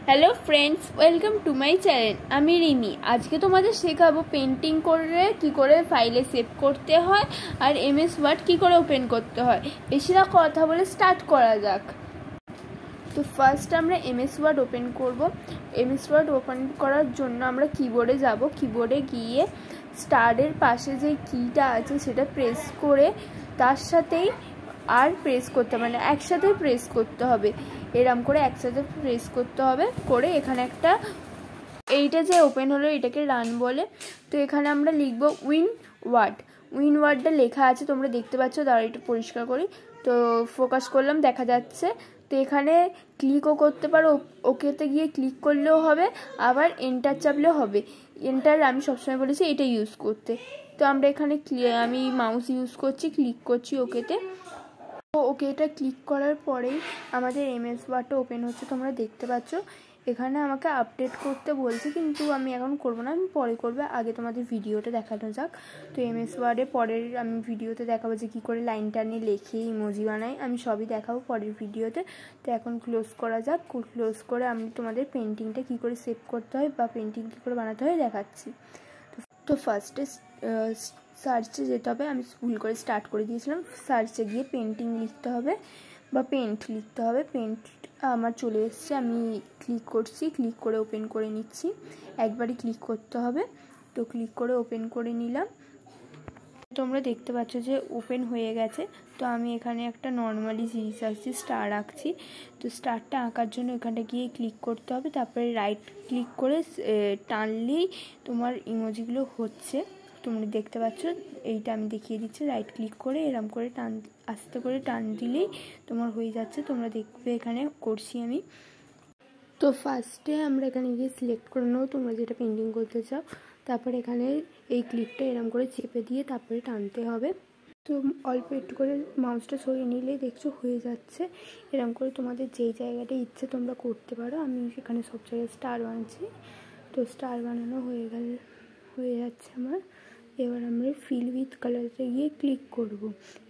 Hello friends welcome to my channel आमी रिमी आज के तुम्हारे शेखाबो पेंटिंग करे कि करे फाइले सेव करते हैं और एमएस वर्ड कि करे ओपन करते हैं बेशी ना कथा बोले स्टार्ट करा जाक। तो फार्स्ट आमरा एमएस वर्ड ओपन करब। एमएस वर्ड ओपन करार जोन्नो आमरा कीबोर्डे जाब। कीबोर्डे गिये स्टारेर पाशे जे कीटा आछे सेटा प्रेस करे तार साथेई আর প্রেস করতে মানে একসাথে প্রেস করতে হবে। এরকম করে একসাথে প্রেস করতে হবে করে এখানে একটা এইটা যে ওপেন হলো এটাকে রান বলে। তো এখানে আমরা লিখব উইন ওয়ার্ডটা লেখা আছে তোমরা দেখতে পাচ্ছ। দাঁড়া একটু পরিষ্কার করি। তো ফোকাস করলাম দেখা যাচ্ছে। তো এখানে ক্লিকও করতে পারো, ওকেতে গিয়ে ক্লিক করলেও হবে, আবার এন্টার চাপলেও হবে। এন্টার আমি সবসময় বলেছি এটা ইউজ করতে। তো আমরা এখানে আমি মাউস ইউজ করছি, ক্লিক করছি ওকেতে। ওকে এটা ক্লিক করার পরেই আমাদের এমএস ওয়ার্ডটা ওপেন হচ্ছে তোমরা দেখতে পাচ্ছ। এখানে আমাকে আপডেট করতে বলছে কিন্তু আমি এখন করব না, আমি পরে করব। আগে তোমাদের ভিডিওটা দেখানো যাক। তো এমএস ওয়ার্ডে পরের আমি ভিডিওতে দেখাবো যে কী করে লাইন টানে লেখে ইমোজি বানাই, আমি সবই দেখাবো পরের ভিডিওতে। তো এখন ক্লোজ করা যাক। ক্লোজ করে আমি তোমাদের পেন্টিংটা কী করে সেভ করতে হয় বা পেন্টিং কী করে বানাতে হয় দেখাচ্ছি। তো ফার্স্টে সার্চে যেতে হবে। আমি ভুল করে স্টার্ট করে দিয়েছিলাম। সার্চে গিয়ে পেন্টিং লিখতে হবে বা পেন্ট লিখতে হবে। পেন্ট আমার চলে এসছে, আমি ক্লিক করছি, ক্লিক করে ওপেন করে নিচ্ছি। একবারই ক্লিক করতে হবে। তো ক্লিক করে ওপেন করে নিলাম। তোমরা দেখতে পাচ্ছ যে ওপেন হয়ে গেছে। তো আমি এখানে একটা নর্মালি জিনিস আঁকছি, স্টার আঁকছি। তো স্টারটা আঁকার জন্য এখানটা গিয়ে ক্লিক করতে হবে, তারপরে রাইট ক্লিক করে টানলেই তোমার ইমোজিগুলো হচ্ছে। তোমরা দেখতে পাচ্ছ এইটা আমি দেখিয়ে দিচ্ছি। রাইট ক্লিক করে এরম করে টান আস্তে করে টান দিলেই তোমার হয়ে যাচ্ছে। তোমরা দেখবে এখানে করছি আমি। তো ফার্স্টে আমরা এখানে গিয়ে সিলেক্ট করে নেবো তোমরা যেটা পেন্টিং করতে চাও। তারপরে এখানে এই ক্লিপটা এরম করে চেপে দিয়ে তারপরে টানতে হবে। তো অল্প একটু করে মাউসটা সরিয়ে নিলেই দেখছো হয়ে যাচ্ছে। এরম করে তোমাদের যেই জায়গাটা ইচ্ছে তোমরা করতে পারো। আমি এখানে সব জায়গায় স্টার বানাচ্ছি। তো স্টার বানানো হয়ে যাচ্ছে আমার। এবার আমরা ফিল উইথ কালারে গিয়ে ক্লিক করব।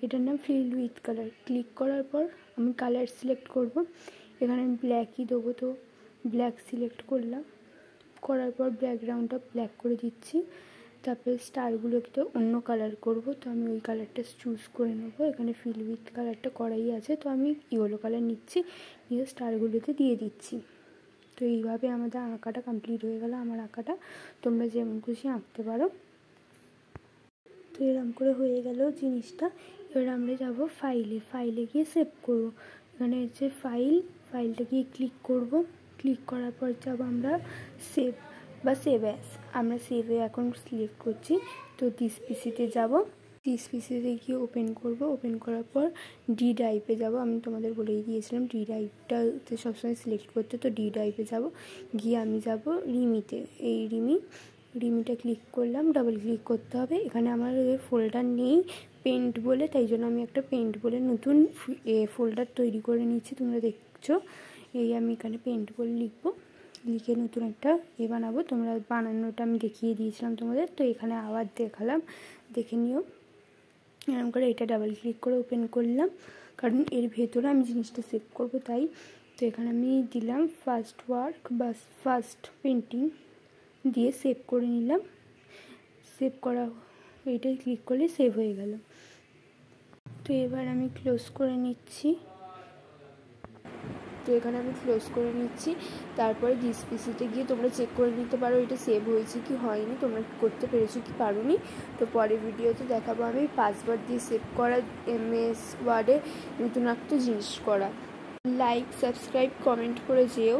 এটার নাম ফিল উইথ কালার। ক্লিক করার পর আমি কালার সিলেক্ট করব। এখানে আমি ব্ল্যাকই দেবো। তো ব্ল্যাক সিলেক্ট করলাম, করার পর ব্যাকগ্রাউন্ডটা ব্ল্যাক করে দিচ্ছি। তারপরে স্টারগুলোকে তো অন্য কালার করব। তো আমি ওই কালারটা চুজ করে নেবো। এখানে ফিল উইথ কালারটা করাই আছে, তো আমি ইয়েলো কালার নিচ্ছি, নিয়ে স্টারগুলোতে দিয়ে দিচ্ছি। তো এইভাবে আমাদের আঁকাটা কমপ্লিট হয়ে গেল। আমার আঁকাটা তোমরা যেমন খুশি আঁকতে পারো। তো এরকম করে হয়ে গেল জিনিসটা। এবার আমরা যাব ফাইলে গিয়ে সেভ করব। এখানে হচ্ছে ফাইলটা গিয়ে ক্লিক করব। ক্লিক করার পর যাব আমরা সেভ বা সেভ অ্যাস। আমরা সেভে এখন সিলেক্ট করছি। তো দিস পিসিতে যাব। দিস পিসিতে গিয়ে ওপেন করব। ওপেন করার পর ডি ড্রাইভে যাব। আমি তোমাদের বলেই দিয়েছিলাম ডি ড্রাইভটাতে সবসময় সিলেক্ট করতে। তো ডি ড্রাইভে যাব, গিয়ে আমি যাব রিমিতে। এই রিমিটা ক্লিক করলাম, ডাবল ক্লিক করতে হবে। এখানে আমার ফোল্ডার নেই পেন্ট বলে, তাই জন্য আমি একটা পেন্ট বলে নতুন ফোল্ডার তৈরি করে নিচ্ছি। তোমরা দেখছো এই আমি এখানে পেন্ট বলে লিখবো, লিখে নতুন একটা বানাবো। তোমরা বানানোটা আমি দেখিয়ে দিয়েছিলাম তোমাদের। তো এখানে আবার দেখালাম, দেখে নিও। এরকম করে এটা ডাবল ক্লিক করে ওপেন করলাম, কারণ এর ভেতরে আমি জিনিসটা সেভ করবো তাই। তো এখানে আমি দিলাম ফার্স্ট ওয়ার্ক বা ফার্স্ট পেন্টিং দিয়ে সেভ করে নিলাম। সেভ করা এইটাই ক্লিক করলে সেভ হয়ে গেল। তো এবার আমি ক্লোজ করে নিচ্ছি। তারপরে দিস পিসিতে গিয়ে তোমরা চেক করে নিতে পারো এটা সেভ হয়েছে কি হয়নি, তোমরা করতে পেরেছো কি পারোনি। তো পরের ভিডিওতে দেখাবো আমি পাসওয়ার্ড দিয়ে সেভ করা এমএস ওয়ার্ডে নতুন একটা জিনিস করা। লাইক সাবস্ক্রাইব কমেন্ট করে যেও।